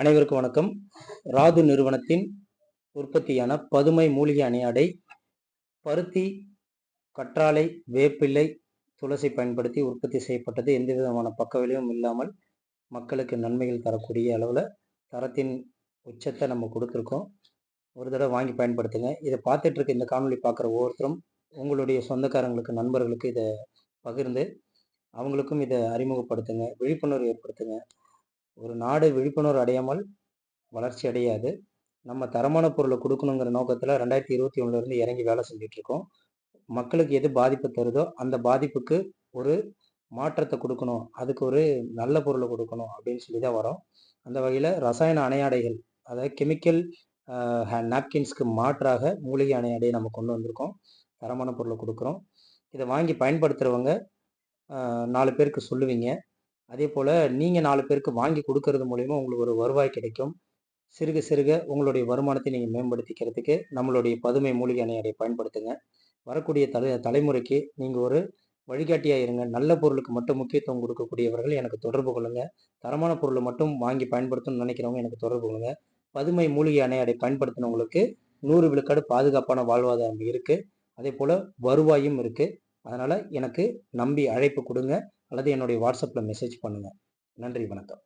அனைவருக்கும் வணக்கம். ராது நிறுவனத்தின் உற்பத்தியான பதுமை மூலிகை அணியாடை பருத்தி, கற்றாழை, வேப்பிலை, துளசி பயன்படுத்தி உற்பத்தி செய்யப்பட்டது. எந்த விதமான பக்க விளைவும் இல்லாமல் மக்களுக்கு நன்மைகள் தரக்கூடிய அளவில் தரத்தின் உச்சத்தை நம்ம கொடுத்துருக்கோம். ஒரு தடவை வாங்கி பயன்படுத்துங்க. இதை பார்த்துட்டு இருக்க இந்த காணொலி பார்க்குற ஒவ்வொருத்தரும் உங்களுடைய சொந்தக்காரங்களுக்கு, நண்பர்களுக்கு இதை பகிர்ந்து அவங்களுக்கும் இதை அறிமுகப்படுத்துங்க, விழிப்புணர்வு ஏற்படுத்துங்க. ஒரு நாடு விழிப்புணர்வு அடையாமல் வளர்ச்சி அடையாது. நம்ம தரமான பொருளை கொடுக்கணுங்கிற நோக்கத்தில் 2021 இறங்கி வேலை செஞ்சிட்ருக்கோம். மக்களுக்கு எது பாதிப்பு தருதோ அந்த பாதிப்புக்கு ஒரு மாற்றத்தை கொடுக்கணும், அதுக்கு ஒரு நல்ல பொருளை கொடுக்கணும் அப்படின்னு சொல்லி தான் வரோம். அந்த வகையில் ரசாயன அணையாடைகள், அதாவது கெமிக்கல் நாப்கின்ஸ்க்கு மாற்றாக மூலிகை அணையாடையை நம்ம கொண்டு வந்திருக்கோம். தரமான பொருளை கொடுக்குறோம். இதை வாங்கி பயன்படுத்துகிறவங்க 4 பேருக்கு சொல்லுவீங்க. அதே போல் நீங்கள் 4 பேருக்கு வாங்கி கொடுக்கறது மூலிமா உங்களுக்கு ஒரு வருவாய் கிடைக்கும். சிறுக சிறுக உங்களுடைய வருமானத்தை நீங்கள் மேம்படுத்திக்கிறதுக்கு நம்மளுடைய பதுமை மூலிகை அணையாடையை பயன்படுத்துங்க. வரக்கூடிய தலைமுறைக்கு நீங்கள் ஒரு வழிகாட்டியாக இருங்க. நல்ல பொருளுக்கு மட்டும் முக்கியத்துவம் கொடுக்கக்கூடியவர்கள் எனக்கு தொடர்பு கொள்ளுங்கள். தரமான பொருளை மட்டும் வாங்கி பயன்படுத்தணும்னு நினைக்கிறவங்க எனக்கு தொடர்பு கொள்ளுங்கள். பதுமை மூலிகை அணையாடை பயன்படுத்தினவங்களுக்கு 100 விழுக்காடு பாதுகாப்பான வாழ்வாதாரம் இருக்குது. அதே போல் வருவாயும் இருக்குது. அதனால் எனக்கு நம்பி அழைப்பு கொடுங்க அல்லது என்னுடைய வாட்ஸ்அப்பில் மெசேஜ் பண்ணுங்கள். நன்றி, வணக்கம்.